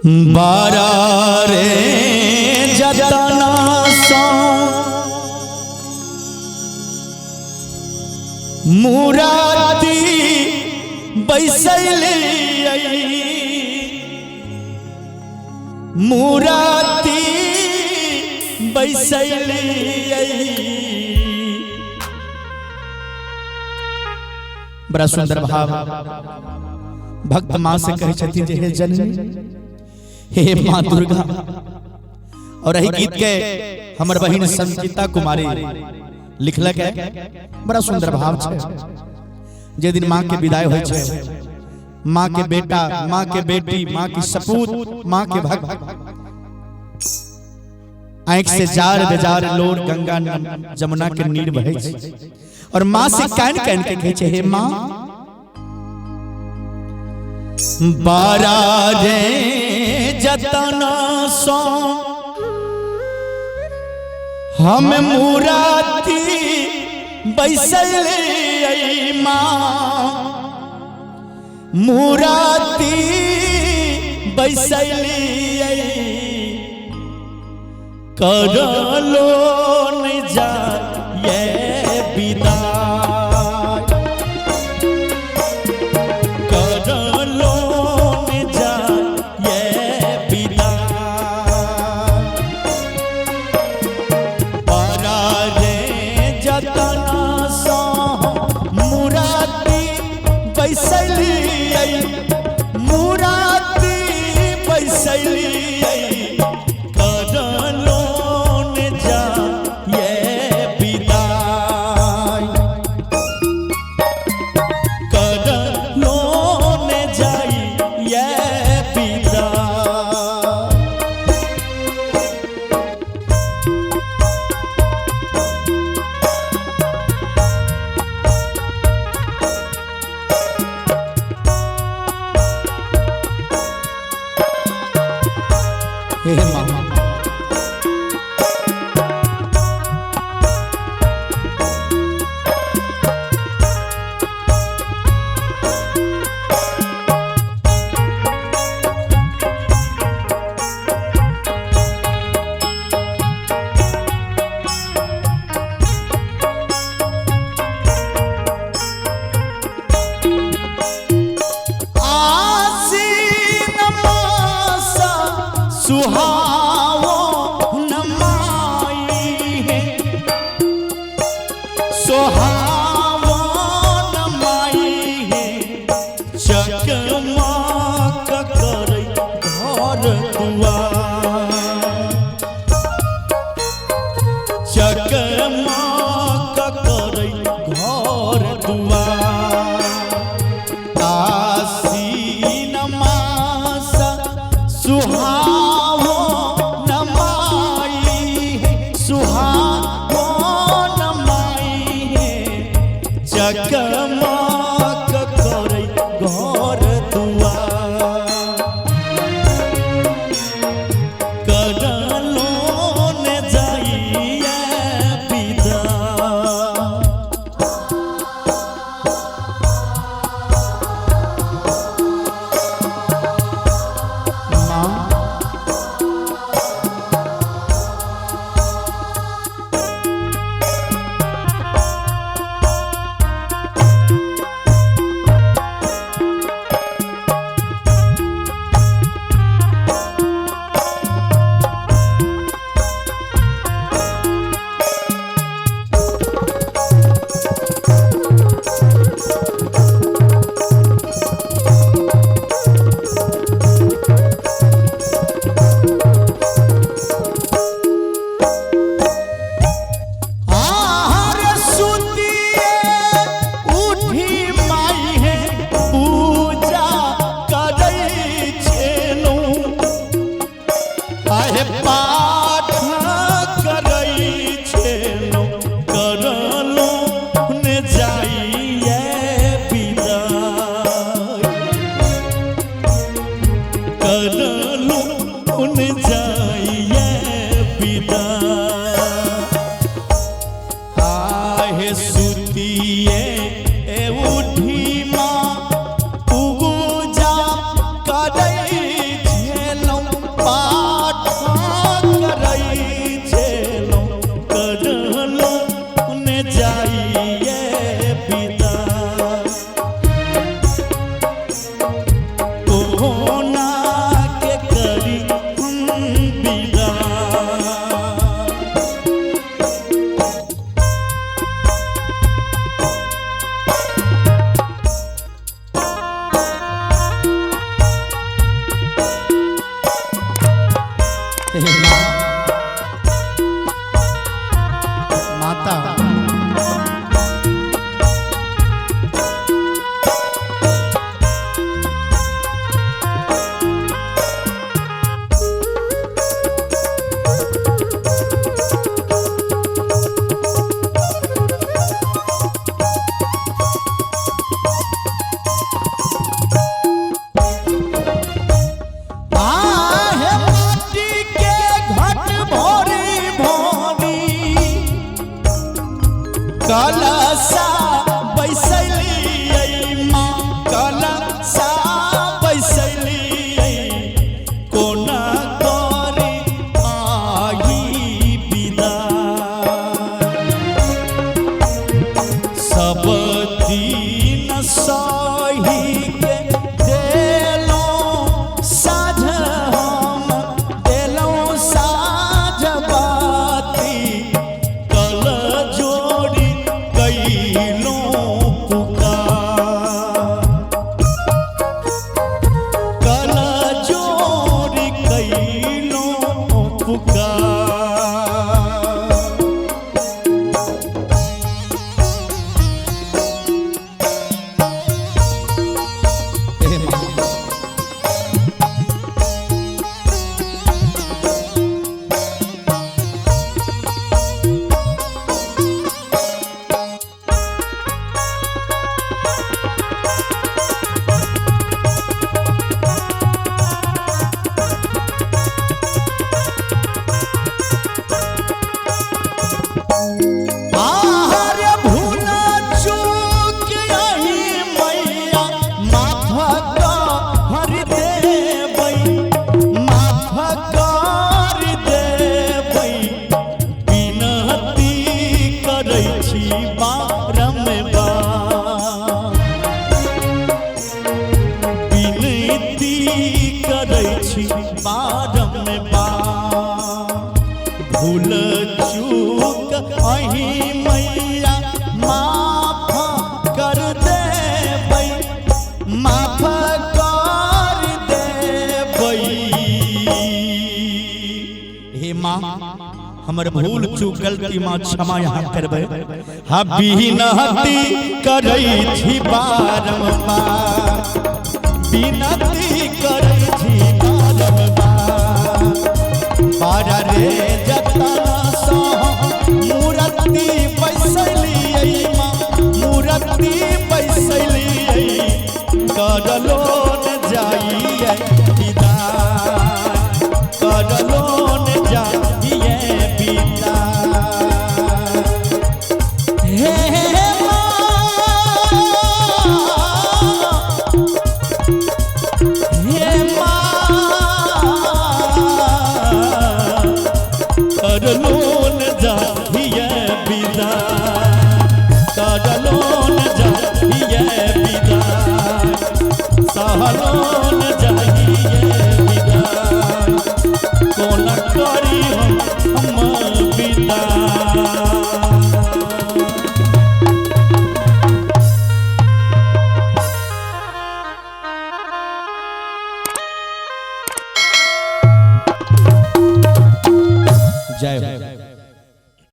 बारा रे जतना सो मुरादी बैसैली मुरादी बैसैली बड़ा सुंदर भाव भक्त माँ से कहे छथिन जे हे जननी हे माँ दुर्गा। और यही गीत के हमर बहिन संगीता कुमारी लिखलक है। बड़ा सुंदर भाव छे। जे दिन माँ के विदाई होय छे, माँ के बेटा, माँ के बेटी, माँ की सपूत, माँ के भक्त, आंख से जार बेजार लोर गंगा जमुना के नीर बहे छे। और माँ से कान कान के कहे छे हे माँ बारा रे जतना सो हम मुरादी बैसैली माँ मुरादी बैसैली करलो न जा ये विदा सुहावो नमाई है सुहावो नमाई है चकमक करे घर दुआर चकमक करे घर दुआर आसीन मासा सुहावो चकमक करे घर दुआर करलो न जाइए विदा उठी माँ उगु जा करे झेलो कलसा बैसली माँ कलसा बैसली कोना करे आई विदा सब दिन सही के देलो साझ हम देलो साझ बाती कल जोड़ी कैलो पुकार कल जोड़ी कैलो पुकार भूल चूक अही मैया माफ कर देबै माफ कर देबै हे माँ हमर भूल चूक गलती माँ क्षमा यहाँ करबै हा बिनती करै छी बारंबार बिनती करै छी बारंबार बारा रे जतना सो मूर्ति बैसली माँ मूर्ति बैसली करलो न जाइए विदा करलो न जाइए विदा हे करलोन जाइए विदा करलोन जाइए विदा सहलोन जाइए विदा कोन करी हम विदा जय